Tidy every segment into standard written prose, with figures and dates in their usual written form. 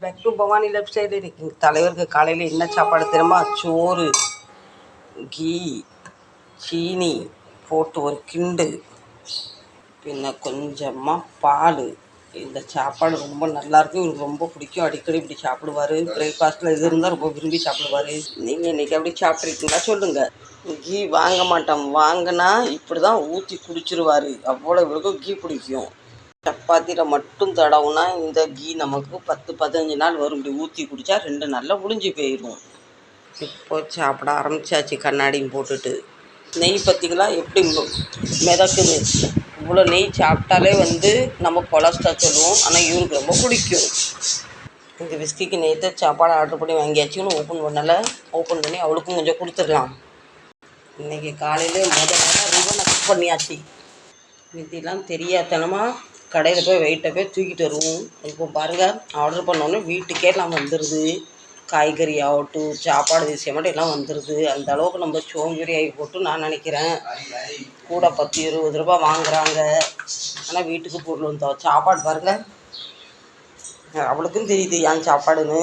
Back to Bhavani left style. இன்றைக்கி தலைவருக்கு காலையில் என்ன சாப்பாடு தெரியுமா? சோறு, கீ, சீனி போட்டு ஒரு கிண்டு, பின்ன கொஞ்சமாக பால். இந்த சாப்பாடு ரொம்ப நல்லாயிருக்கும், இவருக்கு ரொம்ப பிடிக்கும். அடிக்கடி இப்படி சாப்பிடுவார். பிரேக்ஃபாஸ்ட்டில் இது இருந்தால் ரொம்ப விரும்பி சாப்பிடுவார். நீங்கள் இன்றைக்கி அப்படி சாப்பிட்ருக்கீங்களா சொல்லுங்கள். கீ வாங்க மாட்டோம், வாங்கினா இப்படி தான் ஊற்றி குடிச்சிருவார். அவ்வளோ இவருக்கும் கீ பிடிக்கும். சப்பாத்தியில் மட்டும் தடவுனா இந்த கீ நமக்கு 10-15 நாள் வரும். இப்படி ஊற்றி குடித்தா 2 நாளில் முடிஞ்சு போயிடும். இப்போ சாப்பிட ஆரம்பித்தாச்சு கண்ணாடியும் போட்டுட்டு. நெய் பார்த்திங்களா எப்படி மிதக்குது. இவ்வளோ நெய் சாப்பிட்டாலே நம்ம கொலஸ்ட்ரால் சொல்லுவோம், ஆனால் இவருக்கு ரொம்ப பிடிக்கும். இந்த விஸ்கிக்கு நேற்று சாப்பாடு ஆர்டர் பண்ணி வாங்கியாச்சுன்னு ஓப்பன் பண்ணலை. ஓப்பன் பண்ணி அவளுக்கும் கொஞ்சம் கொடுத்துடலாம். இன்றைக்கி காலையில் முதல்ல ரிவனை கட் பண்ணியாச்சு. மீதிலாம் தெரியாதனமாக கடையில் போய் வெயிட்டை போய் தூக்கிட்டு வருவோம். இப்போ பாருங்கள், ஆர்டர் பண்ணோன்னே வீட்டுக்கே எல்லாம் வந்துடுது. காய்கறி ஆகட்டும், சாப்பாடு விஷயமாட்டும் எல்லாம் வந்துடுது. அந்த அளவுக்கு நம்ம சோம்பேறி ஆகி போட்டு நான் நினைக்கிறேன். கூட 10-20 ரூபா வாங்குகிறாங்க, ஆனால் வீட்டுக்கு பொருள் வந்தோம். சாப்பாடு பாருங்கள், அவளுக்கும் தெரியுது ஏன் சாப்பாடுன்னு.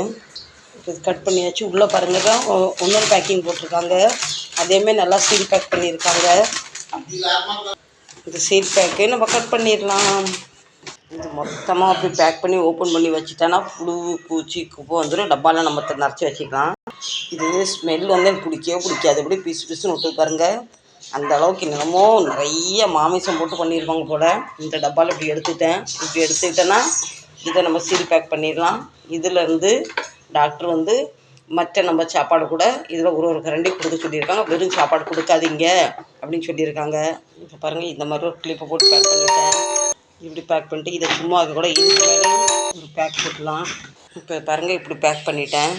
இப்போ கட் பண்ணியாச்சு. உள்ளே பாருங்க, இன்னொரு பேக்கிங் போட்டிருக்காங்க. அதேமாதிரி நல்லா சீல் பேக் பண்ணியிருக்காங்க. இந்த சீல் பேக்கு நம்ம கட் பண்ணிடலாம். இது மொத்தமாக அப்படி பேக் பண்ணி ஓப்பன் பண்ணி வச்சுட்டோன்னா புழு, பூச்சி, குப்பை வந்துடும். டப்பாவில் நம்ம நிறச்சி வச்சுக்கலாம். இது ஸ்மெல் எனக்கு பிடிக்காது. எப்படி பிசுன்னு விட்டு பாருங்கள். அந்த அளவுக்கு என்னமோ நிறைய மாமிசம் போட்டு பண்ணியிருப்பாங்க போல். இந்த டப்பாவில் இப்படி எடுத்துக்கிட்டேன்னா இதை நம்ம சீல் பேக் பண்ணிடலாம். இதிலேருந்து டாக்டர் மற்ற நம்ம சாப்பாடு கூட இதில் ஒரு கரண்டி கொடுக்க சொல்லியிருக்காங்க. வெறும் சாப்பாடு கொடுக்காதீங்க அப்படின்னு சொல்லியிருக்காங்க. இப்போ பாருங்கள், இந்த மாதிரி ஒரு கிளிப்பை போட்டு பேக் பண்ணிட்டேன். இப்படி பேக் பண்ணிட்டு இதை சும்மா கூட இதுக்கு மேலே ஒரு பேக் போட்டுடலாம். இப்போ பாருங்கள், இப்படி பேக் பண்ணிட்டேன்.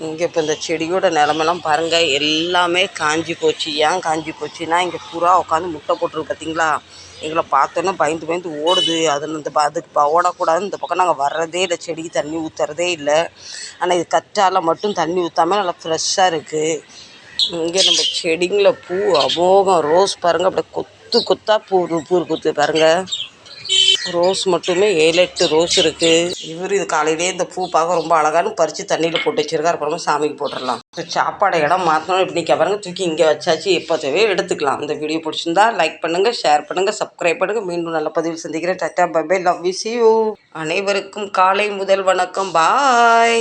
இங்கே இப்போ இந்த செடியோட நிலமெல்லாம் பாருங்கள், எல்லாமே காஞ்சி போச்சு. ஏன் காஞ்சி போச்சுன்னா, இங்கே புறா உட்காந்து முட்டை போட்டுருக்கு பார்த்தீங்களா. எங்களை பார்த்தோன்னா பயந்து ஓடுது. அதுக்கு ஓடக்கூடாதுன்னு இந்த பக்கம் நாங்கள் வர்றதே இல்லை. செடிக்கு தண்ணி ஊற்றுறதே இல்லை. ஆனால் இது கற்றால மட்டும் தண்ணி ஊற்றாமல் நல்லா ஃப்ரெஷ்ஷாக இருக்குது. இங்கே நம்ம செடிங்களில் பூ அமோகம். ரோஸ் பாருங்கள், அப்படியே கொத்தா பூ கொத்து பாருங்கள். ரோஸ் மட்டுமே 7-8 ரோஸ் இருக்குது. இது காலையிலேயே இந்த பூ பார்க்க ரொம்ப அழகானு பறித்து தண்ணியில் போட்டு வச்சுருக்காரு. அப்புறமா சாமிக்கு போட்டுடலாம். சாப்பாடு இடம் மாற்றணும். இப்படி பாருங்கள், தூக்கி இங்கே வச்சாச்சு. எப்போ தேவையோ எடுத்துக்கலாம். இந்த வீடியோ பிடிச்சிருந்தா லைக் பண்ணுங்கள், ஷேர் பண்ணுங்கள், சப்ஸ்கிரைப் பண்ணுங்கள். மீண்டும் நல்ல பதிவில் சந்திக்கிறேன். Tata, bye bye, love you, see you. அனைவருக்கும் காலை முதல் வணக்கம். பாய்.